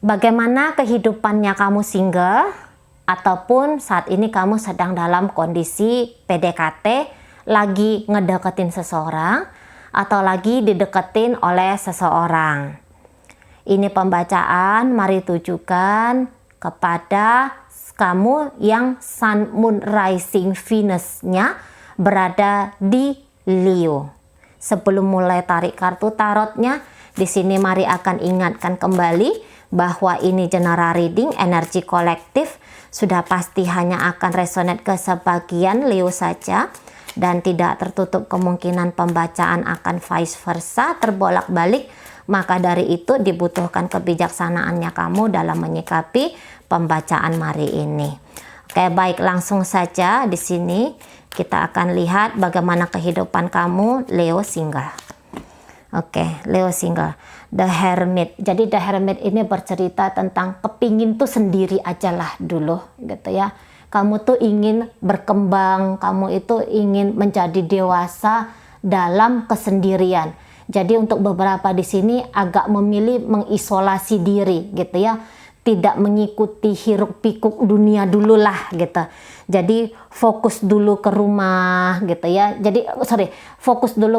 Bagaimana kehidupannya kamu single ataupun saat ini kamu sedang dalam kondisi PDKT, lagi ngedeketin seseorang atau lagi dideketin oleh seseorang. Ini pembacaan mari tujukan kepada kamu yang Sun, Moon, Rising, Venus-nya berada di Leo. Sebelum mulai tarik kartu tarotnya, di sini mari akan ingatkan kembali bahwa ini general reading, energi kolektif, sudah pasti hanya akan resonate ke sebagian Leo saja dan tidak tertutup kemungkinan pembacaan akan vice versa, terbolak-balik. Maka dari itu dibutuhkan kebijaksanaannya kamu dalam menyikapi pembacaan hari ini. Oke, baik, langsung saja di sini kita akan lihat bagaimana kehidupan kamu Leo single. Oke, Leo single. The Hermit. Jadi The Hermit ini bercerita tentang kepingin tuh sendiri aja lah dulu gitu ya. Kamu tuh ingin berkembang, kamu itu ingin menjadi dewasa dalam kesendirian. Jadi untuk beberapa di sini agak memilih mengisolasi diri gitu ya. Tidak mengikuti hiruk pikuk dunia dulu lah gitu. Jadi fokus dulu ke rumah gitu ya. Jadi fokus dulu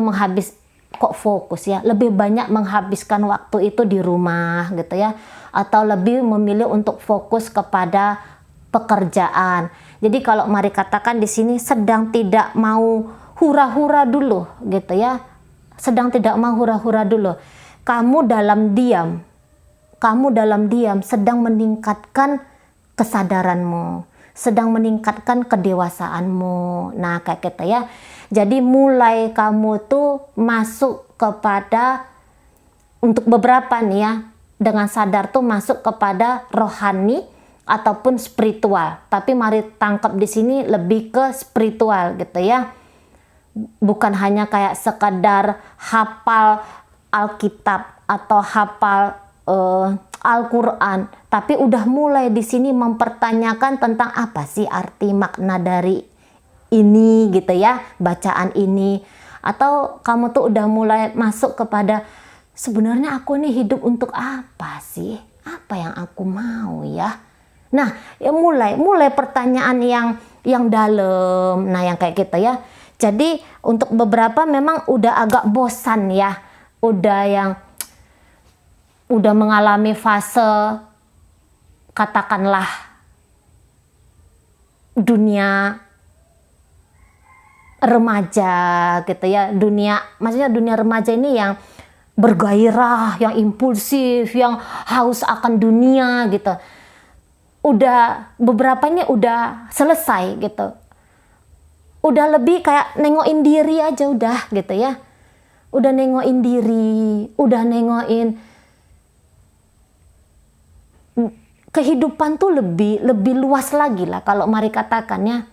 lebih banyak menghabiskan waktu itu di rumah gitu ya, atau lebih memilih untuk fokus kepada pekerjaan. Jadi kalau mari katakan di sini sedang tidak mau hura-hura dulu gitu ya, sedang tidak mau hura-hura dulu. Kamu dalam diam sedang meningkatkan kesadaranmu, sedang meningkatkan kedewasaanmu. Nah kayak gitu ya. Jadi mulai kamu tuh masuk kepada, untuk beberapa nih ya, dengan sadar tuh masuk kepada rohani ataupun spiritual. Tapi mari tangkap di sini lebih ke spiritual gitu ya. Bukan hanya kayak sekadar hafal Alkitab atau hafal Al-Quran, tapi udah mulai di sini mempertanyakan tentang apa sih arti makna dari ini gitu ya, bacaan ini. Atau kamu tuh udah mulai masuk kepada sebenarnya aku ini hidup untuk apa sih? Apa yang aku mau ya? Nah, ya mulai pertanyaan yang dalam. Nah, yang kayak gitu ya. Jadi untuk beberapa memang udah agak bosan ya. Udah mengalami fase katakanlah dunia remaja gitu ya, maksudnya dunia remaja ini yang bergairah, yang impulsif, yang haus akan dunia gitu. Udah beberapa ini udah selesai gitu. Udah lebih kayak nengokin diri aja udah gitu ya. Udah nengokin diri, udah nengokin kehidupan tuh lebih luas lagi lah kalau mari katakannya.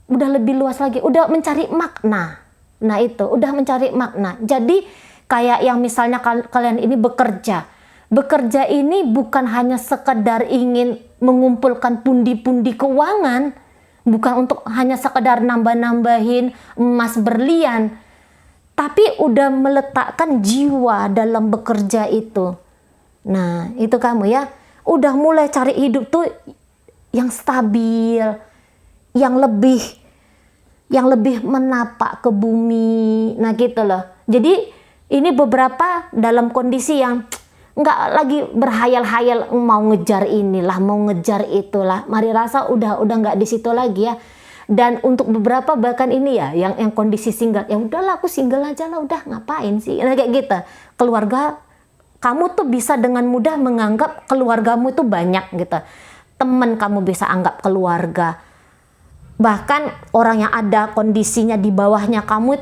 Udah lebih luas lagi, udah mencari makna. Nah itu, udah mencari makna. Jadi kayak yang misalnya kalian ini bekerja. Bekerja ini bukan hanya sekedar ingin mengumpulkan pundi-pundi keuangan. Bukan untuk hanya sekedar nambah-nambahin emas berlian. Tapi udah meletakkan jiwa dalam bekerja itu. Nah itu kamu ya. Udah mulai cari hidup tuh yang stabil, yang lebih menapak ke bumi. Nah gitu loh. Jadi ini beberapa dalam kondisi yang nggak lagi berhayal-hayal mau ngejar inilah, mau ngejar itulah. Mari rasa udah nggak di situ lagi ya. Dan untuk beberapa bahkan ini ya yang kondisi single, ya udahlah aku single aja lah, udah ngapain sih. Nah kayak gitu. Keluarga kamu tuh bisa dengan mudah menganggap keluargamu itu banyak gitu. Teman kamu bisa anggap keluarga. Bahkan orang yang ada kondisinya di bawahnya kamu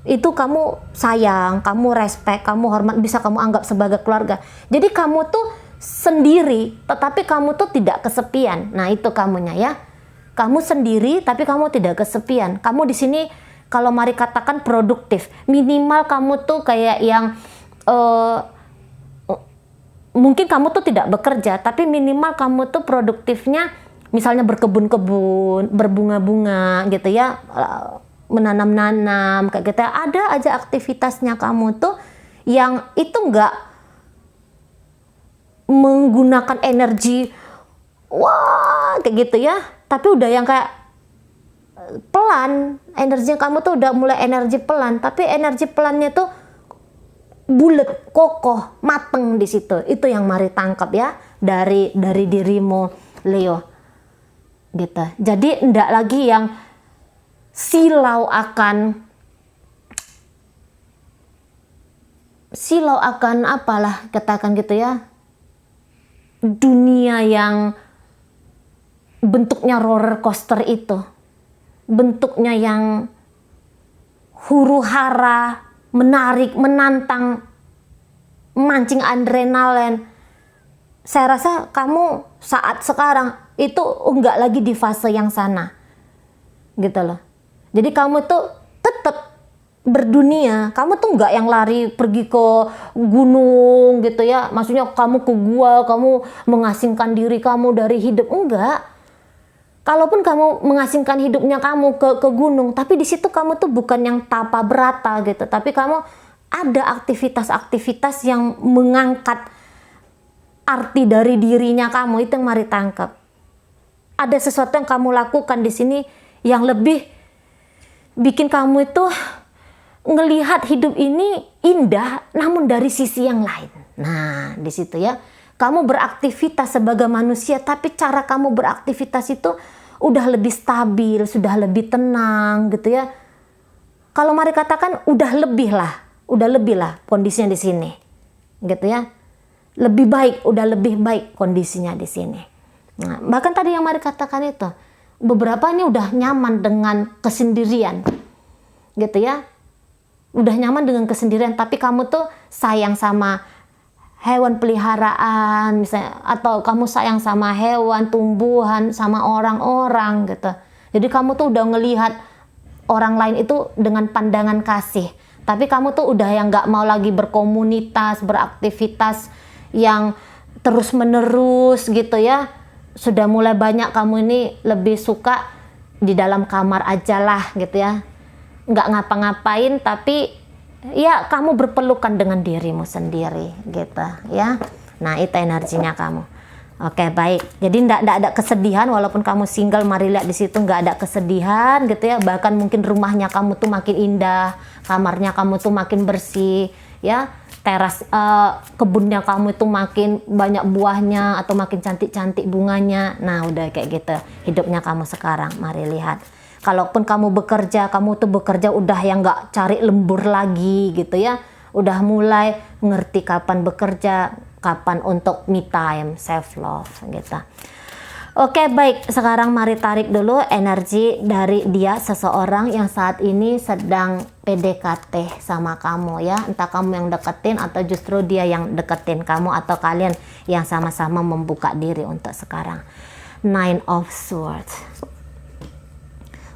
itu kamu sayang, kamu respect, kamu hormat, bisa kamu anggap sebagai keluarga. Jadi kamu tuh sendiri, tetapi kamu tuh tidak kesepian. Nah itu kamunya ya. Kamu sendiri, tapi kamu tidak kesepian. Kamu di sini kalau mari katakan produktif. Minimal kamu tuh kayak yang mungkin kamu tuh tidak bekerja, tapi minimal kamu tuh produktifnya misalnya berkebun-kebun, berbunga-bunga gitu ya, menanam-nanam kayak gitu. Ada aja aktivitasnya kamu tuh yang itu menggunakan energi wah kayak gitu ya, tapi udah yang kayak pelan, energi kamu tuh udah mulai energi pelan, tapi energi pelannya tuh bulat, kokoh, mateng di situ. Itu yang mari tangkap ya dari dirimu Leo. Gitu. Jadi ndak lagi yang silau akan apalah katakan gitu ya. Dunia yang bentuknya roller coaster itu. Bentuknya yang huru-hara, menarik, menantang, mancing adrenalin. Saya rasa kamu saat sekarang itu enggak lagi di fase yang sana. Gitu loh. Jadi kamu tuh tetap berdunia, kamu tuh enggak yang lari pergi ke gunung gitu ya. Maksudnya kamu ke gua, kamu mengasingkan diri kamu dari hidup, enggak. Kalaupun kamu mengasingkan hidupnya kamu ke gunung, tapi di situ kamu tuh bukan yang tapa berata gitu, tapi kamu ada aktivitas-aktivitas yang mengangkat arti dari dirinya kamu. Itu yang mari tangkap. Ada sesuatu yang kamu lakukan di sini yang lebih bikin kamu itu ngelihat hidup ini indah, namun dari sisi yang lain. Nah, di situ ya. Kamu beraktivitas sebagai manusia, tapi cara kamu beraktivitas itu udah lebih stabil, sudah lebih tenang gitu ya. Kalau mari katakan udah lebih lah kondisinya di sini. Gitu ya. Udah lebih baik kondisinya di sini. Nah, bahkan tadi yang mari katakan itu, beberapa ini udah nyaman dengan kesendirian. Gitu ya. Udah nyaman dengan kesendirian, tapi kamu tuh sayang sama hewan peliharaan misalnya, atau kamu sayang sama hewan, tumbuhan, sama orang-orang gitu. Jadi kamu tuh udah ngelihat orang lain itu dengan pandangan kasih. Tapi kamu tuh udah yang gak mau lagi berkomunitas, beraktivitas yang terus-menerus gitu ya. Sudah mulai banyak kamu ini lebih suka di dalam kamar aja lah gitu ya. Nggak ngapa-ngapain, tapi ya kamu berpelukan dengan dirimu sendiri gitu ya. Nah itu energinya kamu. Oke baik. Jadi ndak ada kesedihan walaupun kamu single. Mari lihat di situ nggak ada kesedihan gitu ya. Bahkan mungkin rumahnya kamu tuh makin indah, kamarnya kamu tuh makin bersih ya. Teras kebunnya kamu itu makin banyak buahnya atau makin cantik-cantik bunganya. Nah udah kayak gitu hidupnya kamu sekarang. Mari lihat. Kalaupun kamu bekerja, kamu tuh bekerja udah yang nggak cari lembur lagi gitu ya. Udah mulai ngerti kapan bekerja, kapan untuk me time, self love gitu. Oke baik, sekarang mari tarik dulu energi dari dia, seseorang yang saat ini sedang PDKT sama kamu ya. Entah kamu yang deketin atau justru dia yang deketin kamu, atau kalian yang sama-sama membuka diri untuk sekarang. Nine of Swords.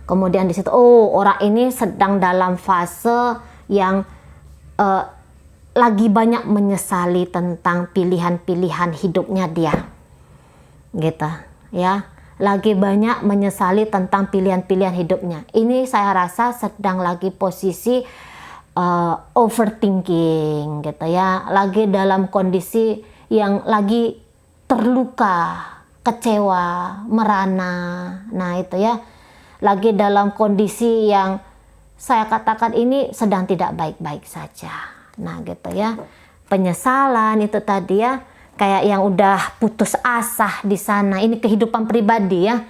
Kemudian di situ, orang ini sedang dalam fase yang lagi banyak menyesali tentang pilihan-pilihan hidupnya dia, gitu ya. Lagi banyak menyesali tentang pilihan-pilihan hidupnya. Ini saya rasa sedang lagi posisi overthinking, gitu ya. Lagi dalam kondisi yang lagi terluka, kecewa, merana. Nah itu ya. Lagi dalam kondisi yang saya katakan ini sedang tidak baik-baik saja. Nah gitu ya. Penyesalan itu tadi ya. Kayak yang udah putus asa di sana. Ini kehidupan pribadi ya.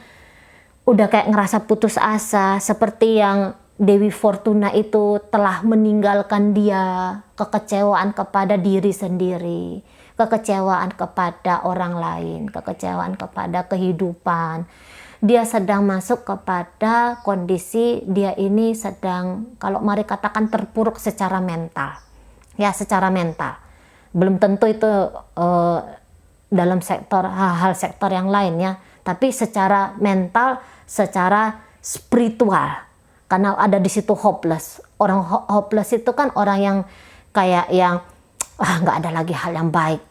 Udah kayak ngerasa putus asa. Seperti yang Dewi Fortuna itu telah meninggalkan dia. Kekecewaan kepada diri sendiri. Kekecewaan kepada orang lain. Kekecewaan kepada kehidupan. Dia sedang masuk kepada kondisi dia ini sedang, kalau mari katakan, terpuruk secara mental. Ya, secara mental. Belum tentu itu dalam hal sektor yang lain ya, tapi secara mental, secara spiritual. Karena ada di situ hopeless. Orang hopeless itu kan orang yang kayak yang nggak ada lagi hal yang baik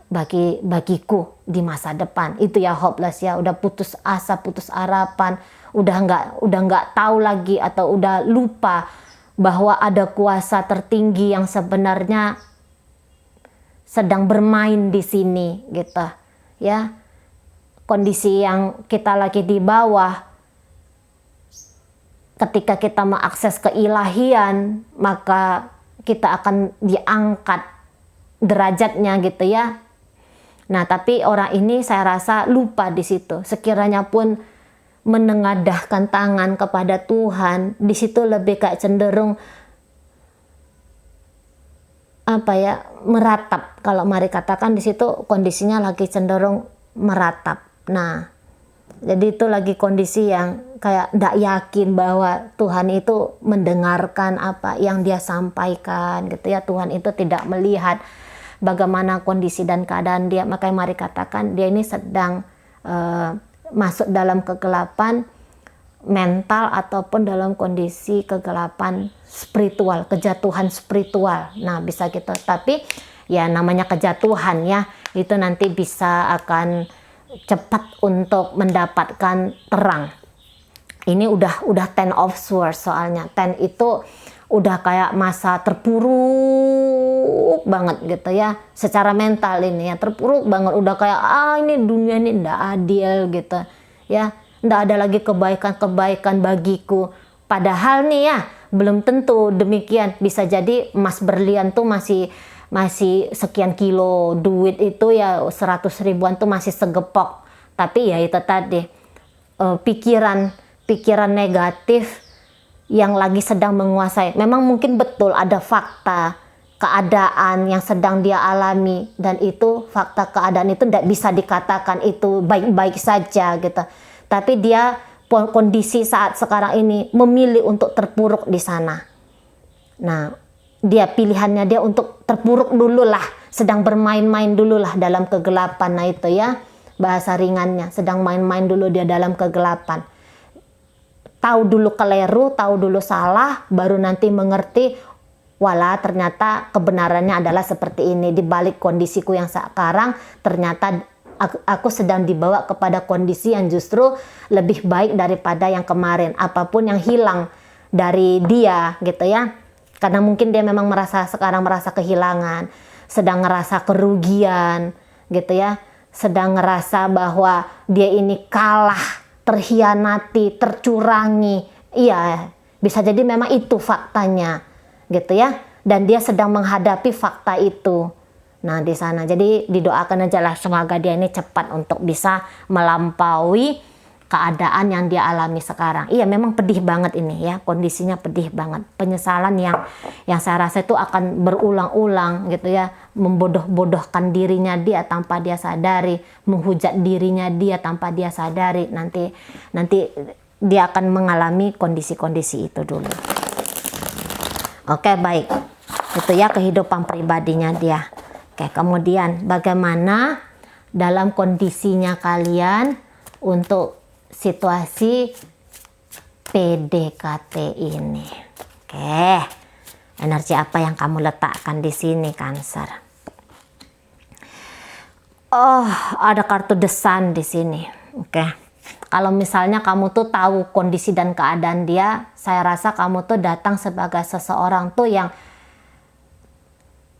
bagiku di masa depan. Itu ya hopeless ya, udah putus asa, putus harapan, udah nggak tahu lagi atau udah lupa bahwa ada kuasa tertinggi yang sebenarnya sedang bermain di sini gitu ya. Kondisi yang kita lagi di bawah, ketika kita mengakses keilahian, maka kita akan diangkat derajatnya gitu ya. Nah, tapi orang ini saya rasa lupa di situ. Sekiranya pun menengadahkan tangan kepada Tuhan, di situ lebih kayak cenderung meratap. Kalau mari katakan di situ kondisinya lagi cenderung meratap. Nah, jadi itu lagi kondisi yang kayak tidak yakin bahwa Tuhan itu mendengarkan apa yang dia sampaikan gitu ya. Tuhan itu tidak melihat bagaimana kondisi dan keadaan dia. Makanya mari katakan dia ini sedang masuk dalam kegelapan mental ataupun dalam kondisi kegelapan spiritual, kejatuhan spiritual. Nah, bisa gitu. Tapi ya namanya kejatuhan ya, itu nanti bisa akan cepat untuk mendapatkan terang. Ini udah 10 of swords soalnya. 10 itu udah kayak masa terpuruk banget gitu ya. Secara mental ini ya terpuruk banget. Udah kayak ini dunia ini ndak adil gitu ya. Ndak ada lagi kebaikan-kebaikan bagiku. Padahal nih ya belum tentu demikian. Bisa jadi emas berlian tuh masih sekian kilo, duit itu ya 100 ribuan tuh masih segepok. Tapi ya itu tadi pikiran negatif yang lagi sedang menguasai. Memang mungkin betul ada fakta keadaan yang sedang dia alami, dan itu fakta keadaan itu tidak bisa dikatakan itu baik-baik saja gitu. Tapi dia kondisi saat sekarang ini memilih untuk terpuruk di sana. Nah, dia pilihannya dia untuk terpuruk dulu lah, sedang bermain-main dulu lah dalam kegelapan. Nah itu ya bahasa ringannya, sedang main-main dulu dia dalam kegelapan. Tahu dulu keliru, tahu dulu salah, baru nanti mengerti, wala ternyata kebenarannya adalah seperti ini. Di balik kondisiku yang sekarang, ternyata aku sedang dibawa kepada kondisi yang justru lebih baik daripada yang kemarin. Apapun yang hilang dari dia gitu ya. Karena mungkin dia memang sekarang merasa kehilangan, sedang ngerasa kerugian gitu ya, sedang ngerasa bahwa dia ini kalah, terhianati, tercurangi. Iya, bisa jadi memang itu faktanya gitu ya, dan dia sedang menghadapi fakta itu. Nah di sana, jadi didoakan aja lah semoga dia ini cepat untuk bisa melampaui keadaan yang dia alami sekarang. Iya memang pedih banget ini ya, kondisinya pedih banget. Penyesalan yang saya rasa itu akan berulang-ulang gitu ya, membodoh-bodohkan dirinya dia tanpa dia sadari, menghujat dirinya dia tanpa dia sadari. Nanti dia akan mengalami kondisi-kondisi itu dulu. Oke, baik. Itu ya kehidupan pribadinya dia. Oke, kemudian bagaimana dalam kondisinya kalian untuk situasi PDKT ini. Oke. Energi apa yang kamu letakkan di sini, Cancer? Oh, ada kartu The Sun di sini. Oke. Kalau misalnya kamu tuh tahu kondisi dan keadaan dia, saya rasa kamu tuh datang sebagai seseorang tuh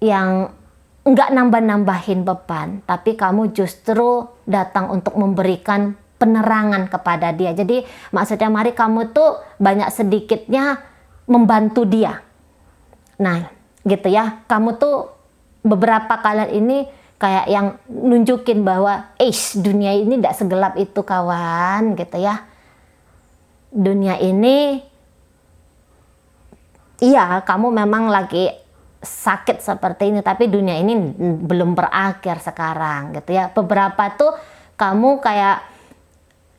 yang nggak nambah-nambahin beban, tapi kamu justru datang untuk memberikan penerangan kepada dia. Jadi maksudnya mari kamu tuh banyak sedikitnya membantu dia. Nah gitu ya, kamu tuh beberapa kali ini kayak yang nunjukin bahwa dunia ini tidak segelap itu kawan gitu ya. Dunia ini iya kamu memang lagi sakit seperti ini, tapi dunia ini belum berakhir sekarang gitu ya. Beberapa tuh kamu kayak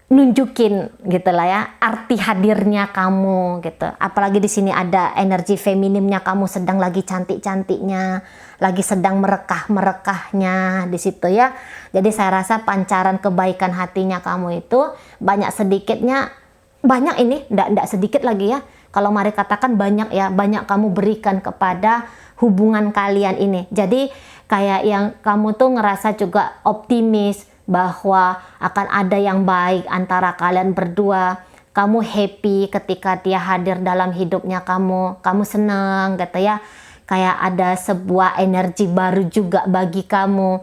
nunjukin gitu lah ya arti hadirnya kamu gitu. Apalagi di sini ada energi feminimnya, kamu sedang lagi cantik-cantiknya, lagi sedang merekah-merekahnya di situ ya. Jadi saya rasa pancaran kebaikan hatinya kamu itu banyak sedikitnya, banyak ini ndak sedikit lagi ya. Kalau mari katakan banyak ya, banyak kamu berikan kepada hubungan kalian ini. Jadi kayak yang kamu tuh ngerasa juga optimis bahwa akan ada yang baik antara kalian berdua. Kamu happy ketika dia hadir dalam hidupnya kamu senang gitu ya. kayak ada sebuah energi baru juga bagi kamu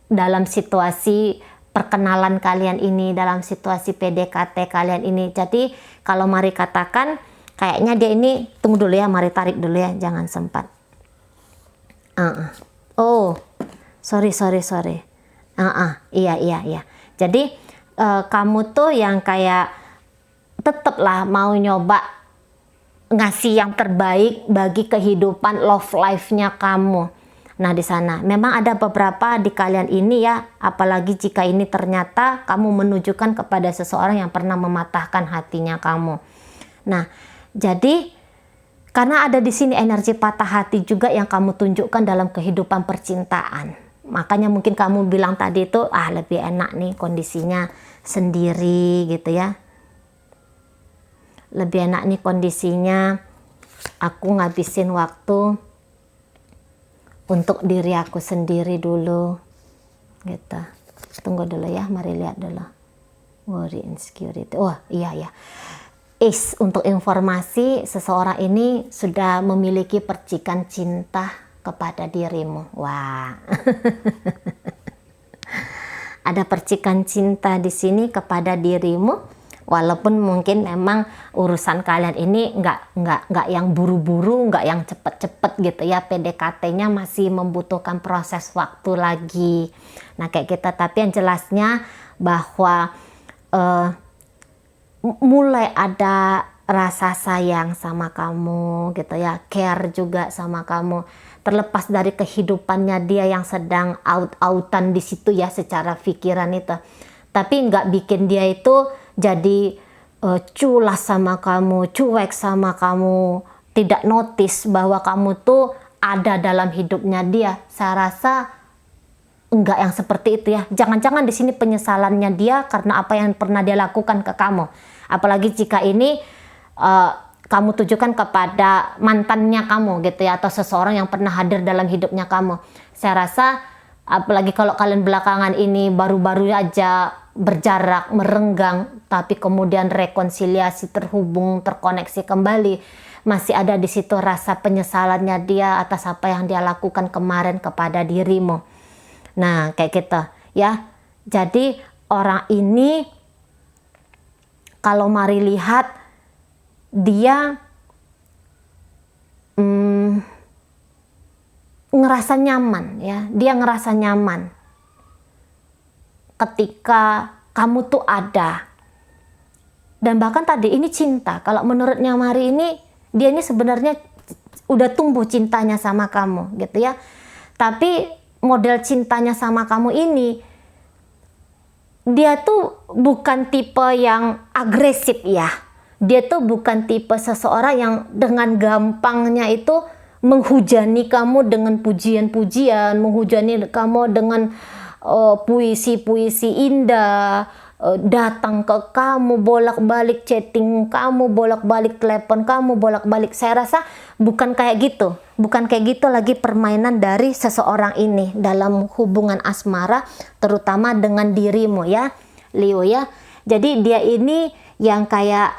dalam situasi perkenalan kalian ini, dalam situasi PDKT kalian ini. Jadi kalau Mari katakan kayaknya dia ini, tunggu dulu ya, Mari tarik dulu ya, jangan sempat. Oh, sorry. Iya. Jadi kamu tuh yang kayak tetaplah mau nyoba ngasih yang terbaik bagi kehidupan love life-nya kamu. Nah, di sana memang ada beberapa di kalian ini ya, apalagi jika ini ternyata kamu menunjukkan kepada seseorang yang pernah mematahkan hatinya kamu. Nah, jadi karena ada di sini energi patah hati juga yang kamu tunjukkan dalam kehidupan percintaan. Makanya mungkin kamu bilang tadi itu, lebih enak nih kondisinya sendiri gitu ya. Lebih enak nih kondisinya, aku ngabisin waktu untuk diri aku sendiri dulu gitu. Tunggu dulu ya, mari lihat dulu. Worry insecurity. Wah, iya. Untuk informasi, seseorang ini sudah memiliki percikan cinta kepada dirimu. Wah. Ada percikan cinta di sini kepada dirimu. Walaupun mungkin memang urusan kalian ini nggak yang buru-buru, nggak yang cepet-cepet gitu ya. PDKT-nya masih membutuhkan proses waktu lagi. Nah kayak kita, tapi yang jelasnya bahwa mulai ada rasa sayang sama kamu gitu ya, care juga sama kamu. Terlepas dari kehidupannya dia yang sedang out-outan di situ ya secara pikiran itu. Tapi nggak bikin dia itu jadi culas sama kamu, cuek sama kamu, tidak notice bahwa kamu tuh ada dalam hidupnya dia. Saya rasa enggak yang seperti itu ya. Jangan-jangan di sini penyesalannya dia karena apa yang pernah dia lakukan ke kamu. Apalagi jika ini kamu tujukan kepada mantannya kamu gitu ya, atau seseorang yang pernah hadir dalam hidupnya kamu. Saya rasa apalagi kalau kalian belakangan ini baru-baru aja berjarak, merenggang, tapi kemudian rekonsiliasi, terhubung, terkoneksi kembali, masih ada di situ rasa penyesalannya dia atas apa yang dia lakukan kemarin kepada dirimu. Nah, kayak gitu ya. Jadi orang ini kalau Mari lihat dia ngerasa nyaman ya, dia ngerasa nyaman ketika kamu tuh ada. Dan bahkan tadi ini cinta, kalau menurutnya Mari ini, dia ini sebenarnya udah tumbuh cintanya sama kamu gitu ya. Tapi model cintanya sama kamu ini, dia tuh bukan tipe yang agresif ya. Dia tuh bukan tipe seseorang yang dengan gampangnya itu menghujani kamu dengan pujian-pujian, menghujani kamu dengan puisi-puisi indah, datang ke kamu, bolak-balik chatting kamu, bolak-balik telepon kamu, bolak-balik. Saya rasa bukan kayak gitu. Bukan kayak gitu lagi permainan dari seseorang ini dalam hubungan asmara, terutama dengan dirimu ya, Leo ya. Jadi dia ini yang kayak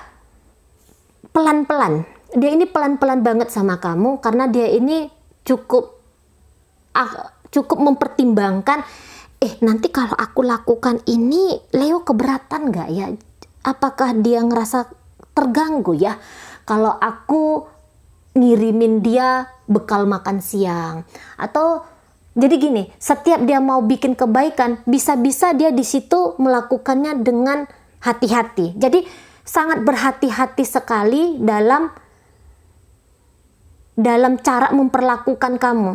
pelan-pelan. Dia ini pelan-pelan banget sama kamu karena dia ini cukup mempertimbangkan, nanti kalau aku lakukan ini Leo keberatan nggak ya? Apakah dia ngerasa terganggu ya kalau aku ngirimin dia bekal makan siang? Atau jadi gini, setiap dia mau bikin kebaikan, bisa-bisa dia di situ melakukannya dengan hati-hati. Jadi sangat berhati-hati sekali dalam cara memperlakukan kamu.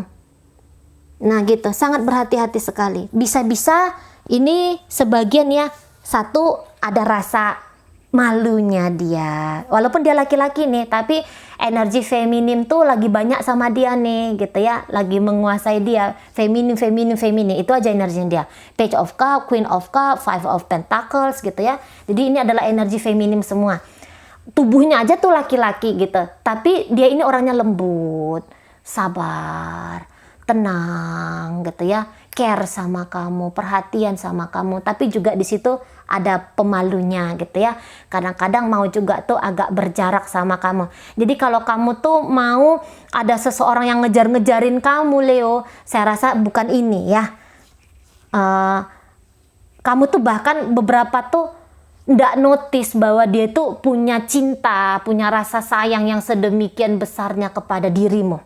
Nah gitu, sangat berhati-hati sekali. Bisa-bisa ini sebagian ya, satu ada rasa malunya dia. Walaupun dia laki-laki nih, tapi energi feminim tuh lagi banyak sama dia nih gitu ya. Lagi menguasai dia. Feminim. Itu aja energinya dia. Page of Cup, Queen of Cup, Five of Pentacles gitu ya. Jadi ini adalah energi feminim semua. Tubuhnya aja tuh laki-laki gitu. Tapi dia ini orangnya lembut, sabar, tenang gitu ya. care sama kamu, perhatian sama kamu, tapi juga di situ ada pemalunya gitu ya. Kadang-kadang mau juga tuh agak berjarak sama kamu. Jadi kalau kamu tuh mau ada seseorang yang ngejar-ngejarin kamu, Leo, saya rasa bukan ini ya. Kamu tuh bahkan beberapa tuh nggak notice bahwa dia tuh punya cinta, punya rasa sayang yang sedemikian besarnya kepada dirimu.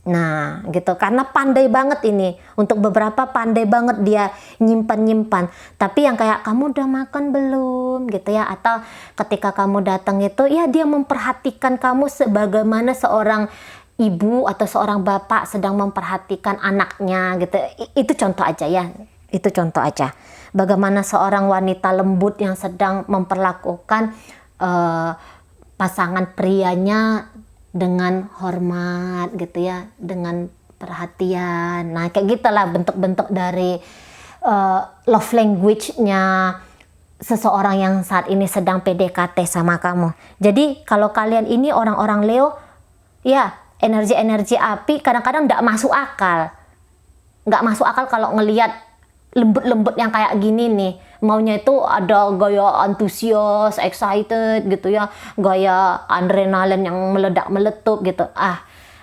Nah gitu, karena pandai banget ini, untuk beberapa pandai banget dia nyimpan-nyimpan. Tapi yang kayak kamu udah makan belum gitu ya, atau ketika kamu datang itu ya dia memperhatikan kamu sebagaimana seorang ibu atau seorang bapak sedang memperhatikan anaknya gitu. Itu contoh aja ya, itu contoh aja bagaimana seorang wanita lembut yang sedang memperlakukan pasangan prianya dengan hormat gitu ya, dengan perhatian. Nah kayak gitulah bentuk-bentuk dari love language-nya seseorang yang saat ini sedang PDKT sama kamu. Jadi kalau kalian ini orang-orang Leo, ya energi-energi api kadang-kadang nggak masuk akal. Nggak masuk akal kalau ngelihat lembut-lembut yang kayak gini nih. Maunya itu ada gaya antusias, excited gitu ya, gaya adrenalin yang meledak-meletup gitu.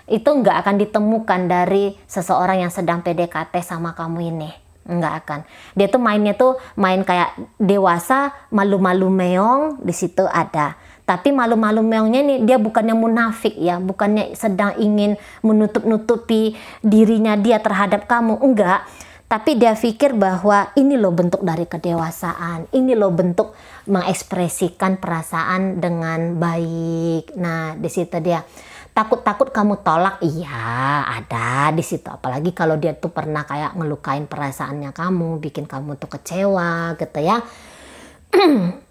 Itu nggak akan ditemukan dari seseorang yang sedang PDKT sama kamu ini. Nggak akan. Dia tuh mainnya tuh main kayak dewasa, malu-malu meong, di situ ada. Tapi malu-malu meongnya nih dia bukannya munafik ya, bukannya sedang ingin menutup-nutupi dirinya dia terhadap kamu, enggak. Tapi dia pikir bahwa ini loh bentuk dari kedewasaan, ini loh bentuk mengekspresikan perasaan dengan baik. Nah, di situ dia takut kamu tolak, iya ada di situ. Apalagi kalau dia tuh pernah kayak ngelukain perasaannya kamu, bikin kamu tuh kecewa gitu ya.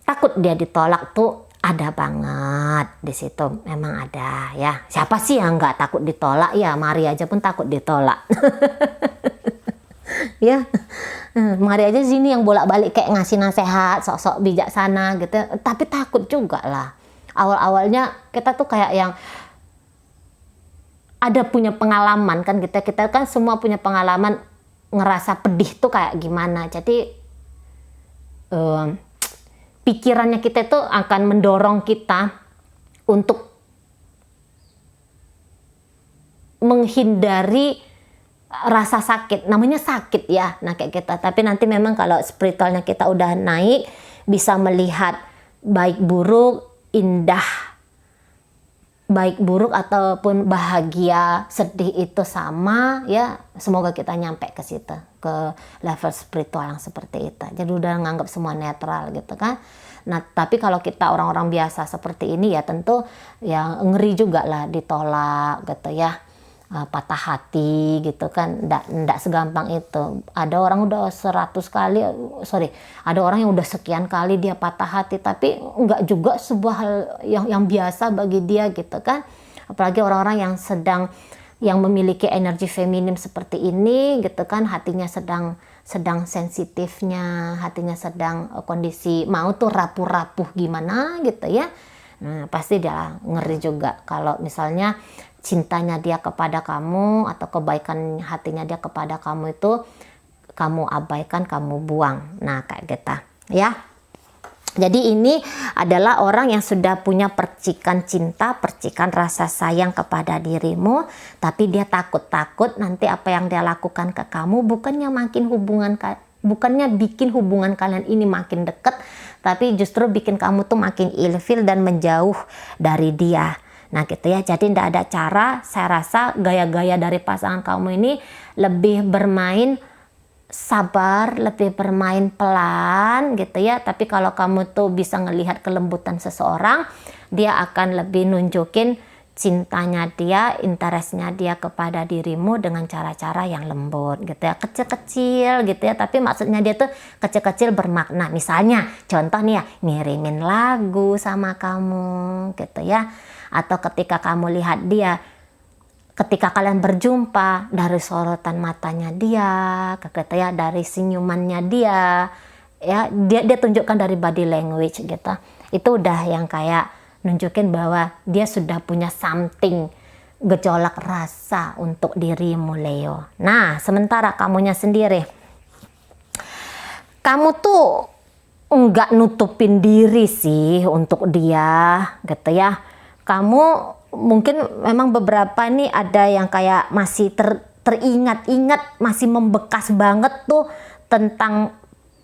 Takut dia ditolak tuh ada banget di situ, memang ada ya. Siapa sih yang nggak takut ditolak ya? Mari aja pun takut ditolak. Ya, mari aja sini yang bolak-balik kayak ngasih nasihat, sok-sok bijaksana gitu, tapi takut juga lah. Awal-awalnya kita tuh kayak yang ada punya pengalaman kan, kita kan semua punya pengalaman ngerasa pedih tuh kayak gimana. Jadi pikirannya kita tuh akan mendorong kita untuk menghindari rasa sakit, namanya sakit ya, nah kayak kita. Tapi nanti memang kalau spiritualnya kita udah naik, bisa melihat baik buruk, indah, baik buruk ataupun bahagia, sedih itu sama ya. Semoga kita nyampe ke situ, ke level spiritual yang seperti itu. Jadi udah nganggap semua netral gitu kan. Nah tapi kalau kita orang-orang biasa seperti ini ya tentu ya ngeri juga lah ditolak gitu ya. Patah hati gitu kan, ndak segampang itu. Ada orang udah 100 kali, ada orang yang udah sekian kali dia patah hati, tapi enggak juga sebuah hal yang biasa bagi dia gitu kan. Apalagi orang-orang yang memiliki energi feminim seperti ini gitu kan, hatinya sedang sensitifnya, hatinya sedang kondisi mau tuh rapuh-rapuh gimana gitu ya. Nah, pasti dia ngeri juga kalau misalnya cintanya dia kepada kamu atau kebaikan hatinya dia kepada kamu itu kamu abaikan, kamu buang. Nah kayak gitu ya. Jadi ini adalah orang yang sudah punya percikan cinta, percikan rasa sayang kepada dirimu, tapi dia takut nanti apa yang dia lakukan ke kamu bukannya bikin hubungan kalian ini makin dekat, tapi justru bikin kamu tuh makin ilfil dan menjauh dari dia. Nah gitu ya, jadi tidak ada cara. Saya rasa gaya-gaya dari pasangan kamu ini lebih bermain sabar, lebih bermain pelan gitu ya. Tapi kalau kamu tuh bisa ngelihat kelembutan seseorang, dia akan lebih nunjukin cintanya dia, interestnya dia kepada dirimu dengan cara-cara yang lembut gitu ya, kecil-kecil gitu ya. Tapi maksudnya dia tuh kecil-kecil bermakna. Misalnya contoh nih ya, ngirimin lagu sama kamu gitu ya. Atau ketika kamu lihat dia, ketika kalian berjumpa, dari sorotan matanya dia, gitu ya, dari senyumannya dia, ya dia tunjukkan dari body language gitu. Itu udah yang kayak nunjukin bahwa dia sudah punya something gejolak rasa untuk dirimu, Leo. Nah, sementara kamunya sendiri, kamu tuh nggak nutupin diri sih untuk dia, gitu ya. Kamu mungkin memang beberapa nih ada yang kayak masih teringat-ingat, masih membekas banget tuh tentang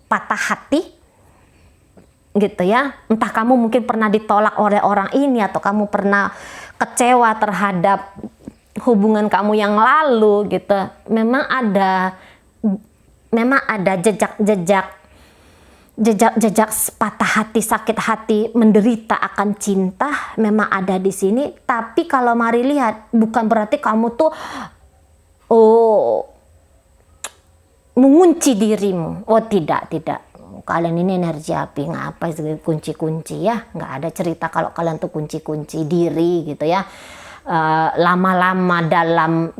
patah hati, gitu ya. Entah kamu mungkin pernah ditolak oleh orang ini, atau kamu pernah kecewa terhadap hubungan kamu yang lalu, gitu. Memang ada jejak patah hati, sakit hati, menderita akan cinta, memang ada di sini. Tapi kalau mari lihat, bukan berarti kamu tuh mengunci dirimu. Oh, tidak. Kalian ini energi api, ngapa kunci-kunci ya? Nggak ada cerita kalau kalian tuh kunci-kunci diri, gitu ya. Lama-lama dalam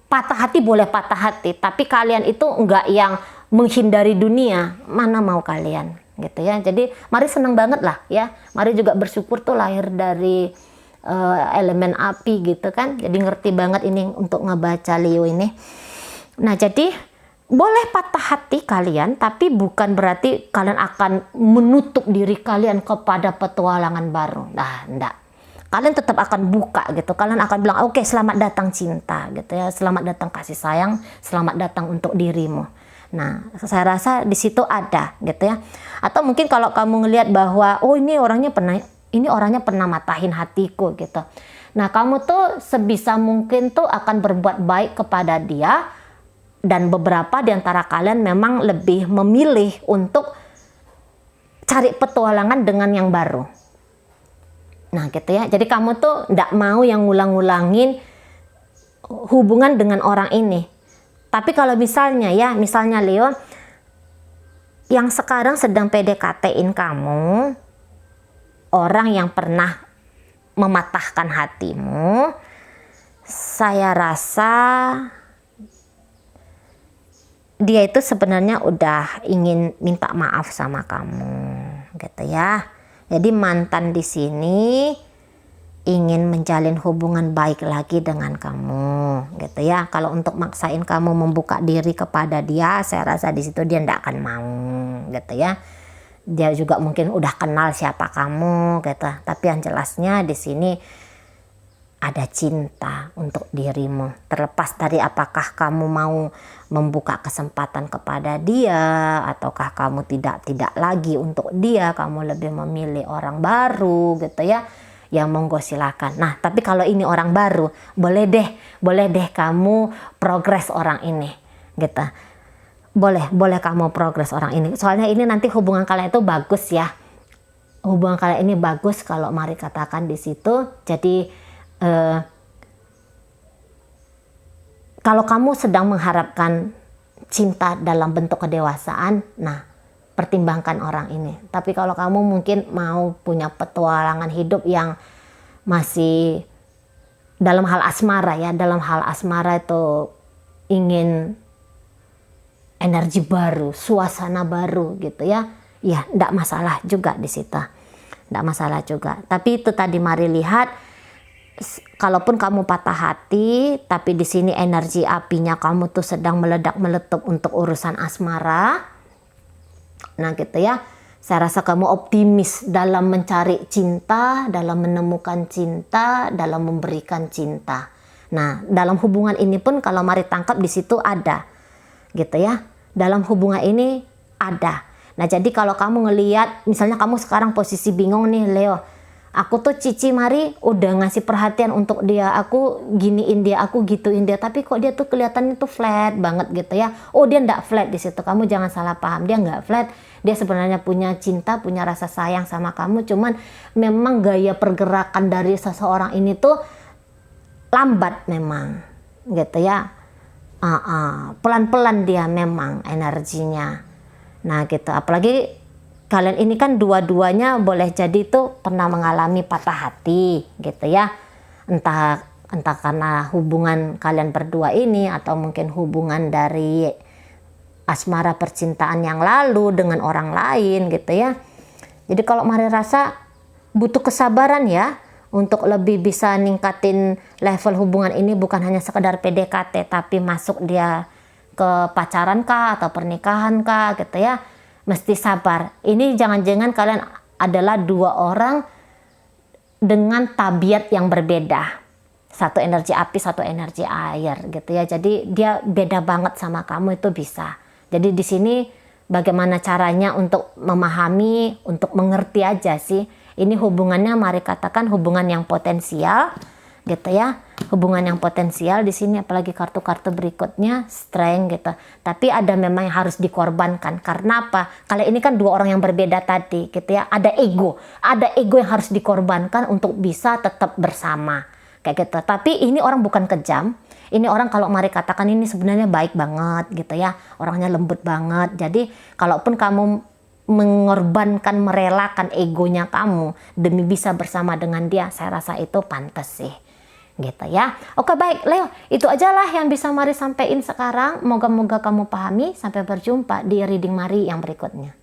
patah hati, boleh patah hati, tapi kalian itu nggak yang menghindari dunia. Mana mau kalian, gitu ya. Jadi mari senang banget lah ya. Mari juga bersyukur tuh lahir dari elemen api, gitu kan. Jadi ngerti banget ini untuk ngebaca Leo ini. Nah, jadi boleh patah hati kalian, tapi bukan berarti kalian akan menutup diri kalian kepada petualangan baru. Nah, enggak. Kalian tetap akan buka, gitu. Kalian akan bilang, oke, selamat datang cinta, gitu ya. Selamat datang kasih sayang, selamat datang untuk dirimu. Nah, saya rasa di situ ada, gitu ya. Atau mungkin kalau kamu ngelihat bahwa, oh ini orangnya pernah matahin hatiku, gitu. Nah, kamu tuh sebisa mungkin tuh akan berbuat baik kepada dia. Dan beberapa di antara kalian memang lebih memilih untuk cari petualangan dengan yang baru. Nah, gitu ya. Jadi kamu tuh nggak mau yang ngulang-ngulangin hubungan dengan orang ini. Tapi kalau misalnya Leo, yang sekarang sedang PDKT-in kamu, orang yang pernah mematahkan hatimu, saya rasa dia itu sebenarnya udah ingin minta maaf sama kamu, gitu ya. Jadi mantan di sini ingin menjalin hubungan baik lagi dengan kamu, gitu ya. Kalau untuk maksain kamu membuka diri kepada dia, saya rasa di situ dia ndak akan mau, gitu ya. Dia juga mungkin udah kenal siapa kamu, gitu. Tapi yang jelasnya di sini ada cinta untuk dirimu. Terlepas dari apakah kamu mau membuka kesempatan kepada dia, ataukah kamu tidak lagi untuk dia, kamu lebih memilih orang baru, gitu ya. Ya monggo silakan. Nah, tapi kalau ini orang baru, boleh deh kamu progres orang ini, gitu. Boleh kamu progres orang ini. Soalnya ini nanti hubungan kalian itu bagus ya. Hubungan kalian ini bagus kalau mari katakan di situ. Jadi kalau kamu sedang mengharapkan cinta dalam bentuk kedewasaan, nah pertimbangkan orang ini. Tapi kalau kamu mungkin mau punya petualangan hidup yang masih dalam hal asmara ya, dalam hal asmara itu ingin energi baru, suasana baru, gitu ya. Ya, enggak masalah juga di situ. Enggak masalah juga. Tapi itu tadi mari lihat, kalaupun kamu patah hati, tapi di sini energi apinya kamu tuh sedang meledak-meletup untuk urusan asmara. Nah, gitu ya. Saya rasa kamu optimis dalam mencari cinta, dalam menemukan cinta, dalam memberikan cinta. Nah, dalam hubungan ini pun kalau mari tangkap di situ ada, gitu ya. Dalam hubungan ini ada. Nah, jadi kalau kamu ngelihat, misalnya kamu sekarang posisi bingung nih, Leo. Aku tuh Cici mari udah ngasih perhatian untuk dia, aku giniin dia, aku gituin dia, tapi kok dia tuh kelihatannya tuh flat banget, gitu ya. Oh, dia ndak flat di situ. Kamu jangan salah paham, dia nggak flat. Dia sebenarnya punya cinta, punya rasa sayang sama kamu. Cuman memang gaya pergerakan dari seseorang ini tuh lambat memang, gitu ya. Pelan-pelan dia memang energinya. Nah, gitu. Apalagi kalian ini kan dua-duanya boleh jadi tuh pernah mengalami patah hati, gitu ya. Entah karena hubungan kalian berdua ini, atau mungkin hubungan dari asmara percintaan yang lalu dengan orang lain, gitu ya. Jadi kalau mari rasa butuh kesabaran ya untuk lebih bisa ningkatin level hubungan ini bukan hanya sekedar PDKT tapi masuk dia ke pacaran kah atau pernikahan kah gitu ya, mesti sabar. Ini jangan-jangan kalian adalah dua orang dengan tabiat yang berbeda, satu energi api satu energi air gitu ya, jadi dia beda banget sama kamu, itu bisa. Jadi di sini bagaimana caranya untuk memahami, untuk mengerti aja sih. Ini hubungannya mari katakan hubungan yang potensial gitu ya. Hubungan yang potensial di sini, apalagi kartu-kartu berikutnya strength gitu. Tapi ada memang yang harus dikorbankan. Karena apa? Kali ini kan dua orang yang berbeda tadi gitu ya. Ada ego yang harus dikorbankan untuk bisa tetap bersama kayak gitu. Tapi ini orang bukan kejam. Ini orang kalau mari katakan ini sebenarnya baik banget gitu ya. Orangnya lembut banget. Jadi kalaupun kamu mengorbankan, merelakan egonya kamu demi bisa bersama dengan dia, saya rasa itu pantas sih gitu ya. Oke baik Leo, itu aja lah yang bisa Mari sampaikan sekarang. Moga-moga kamu pahami. Sampai berjumpa di reading Mari yang berikutnya.